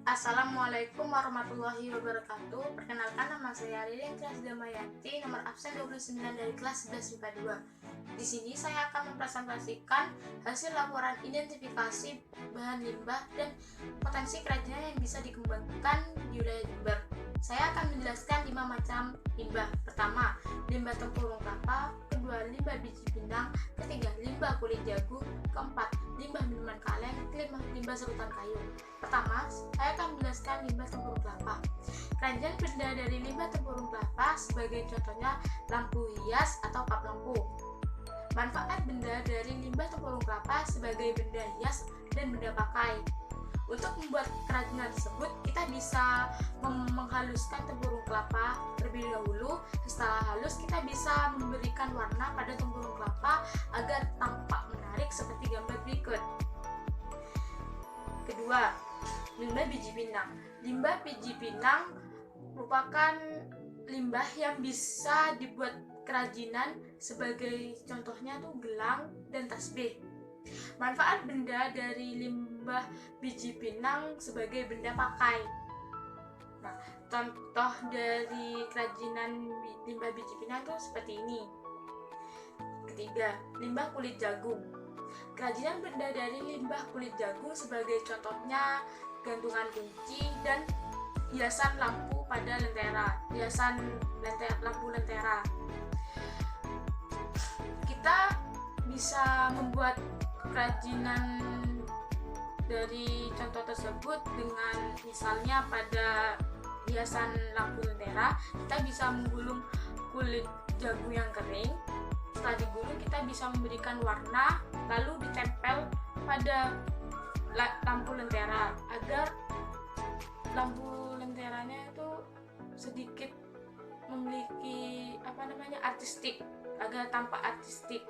Assalamualaikum warahmatullahi wabarakatuh. Perkenalkan, nama saya Ririn Tias Damayanti, nomor absen 29 dari kelas 11 IPA 2. Di sini saya akan mempresentasikan hasil laporan identifikasi bahan limbah dan potensi kerajinan yang bisa dikembangkan di wilayah Jember. Saya akan menjelaskan 5 macam limbah. Pertama, limbah tempurung kelapa. Kedua, limbah biji pindang. Ketiga, limbah kulit jagung. Keempat, limbah minuman kaleng. Kelima, limbah serutan kayu. Pertama, saya akan menjelaskan limbah tempurung kelapa. Kerajinan benda dari limbah tempurung kelapa sebagai contohnya lampu hias atau kap lampu. Manfaat benda dari limbah tempurung kelapa sebagai benda hias dan benda pakai. Untuk membuat kerajinan tersebut, kita bisa menghaluskan tempurung kelapa terlebih dahulu. Setelah halus, kita bisa memberikan warna pada tempurung kelapa agar tampak menarik seperti gambar berikut. Kedua, limbah biji pinang. Limbah biji pinang merupakan limbah yang bisa dibuat kerajinan, sebagai contohnya tuh gelang dan tasbih. Manfaat benda dari limbah biji pinang sebagai benda pakai. Nah, contoh dari kerajinan limbah biji pinang itu seperti ini. Ketiga, limbah kulit jagung. Kerajinan benda dari limbah kulit jagung sebagai contohnya gantungan kunci dan hiasan lampu pada lentera, lampu lentera. Kita bisa membuat kerajinan dari contoh tersebut dengan misalnya pada hiasan lampu lentera, kita bisa menggulung kulit jagung yang kering. Setelah digulung, kita bisa memberikan warna lalu ditempel pada lampu lentera agar lampu lenteranya itu sedikit memiliki artistik, agar tampak artistik.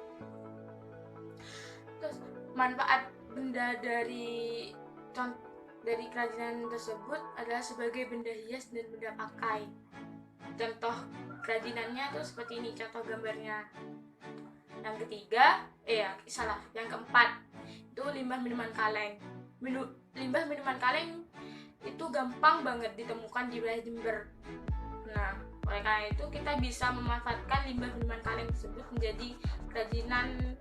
Terus manfaat benda dari kerajinan tersebut adalah sebagai benda hias dan benda pakai. Contoh kerajinannya tuh seperti ini, contoh gambarnya. Yang ketiga, yang keempat, itu limbah minuman kaleng. Limbah minuman kaleng itu gampang banget ditemukan di wilayah Jember. Nah, oleh karena itu kita bisa memanfaatkan limbah minuman kaleng tersebut menjadi kerajinan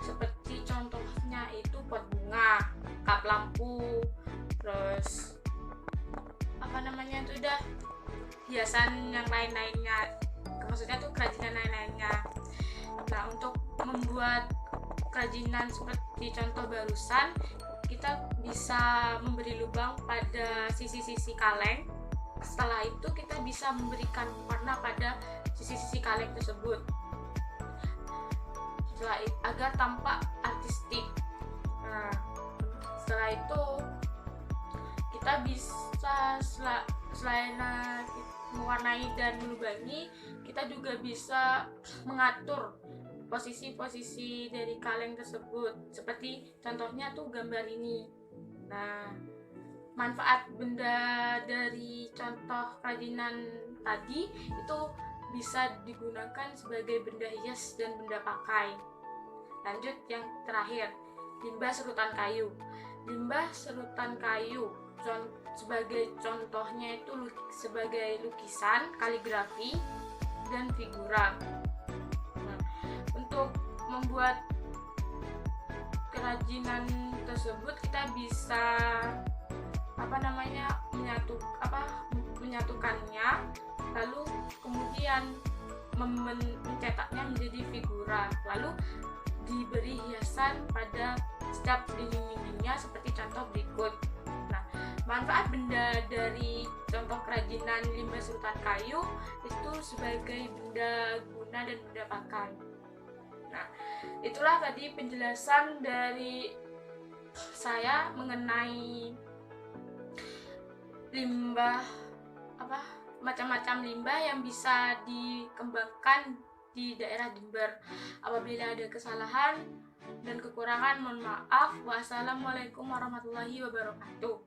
seperti contohnya itu pot bunga, kap lampu, terus hiasan yang lain-lainnya. Maksudnya tuh kerajinan lain-lainnya. Nah, untuk membuat kerajinan seperti contoh barusan, kita bisa memberi lubang pada sisi-sisi kaleng. Setelah itu kita bisa memberikan warna pada sisi-sisi kaleng tersebut agar tampak artistik. Nah, setelah itu kita bisa selain mewarnai dan melubangi, kita juga bisa mengatur posisi-posisi dari kaleng tersebut, seperti contohnya tuh gambar ini. Nah, manfaat benda dari contoh kerajinan tadi itu bisa digunakan sebagai benda hias dan benda pakai. Lanjut yang terakhir, limbah serutan kayu. Limbah serutan kayu sebagai contohnya itu sebagai lukisan, kaligrafi, dan figura. Nah, untuk membuat kerajinan tersebut kita bisa menyatukannya, lalu kemudian mencetaknya menjadi figura, lalu diberi hiasan pada setiap dinding-dindingnya seperti contoh berikut. Nah, manfaat benda dari contoh kerajinan limbah serutan kayu itu sebagai benda guna dan benda pakai. Nah, itulah tadi penjelasan dari saya mengenai limbah macam-macam limbah yang bisa dikembangkan di daerah Jember. Apabila ada kesalahan dan kekurangan, mohon maaf. Wassalamualaikum warahmatullahi wabarakatuh.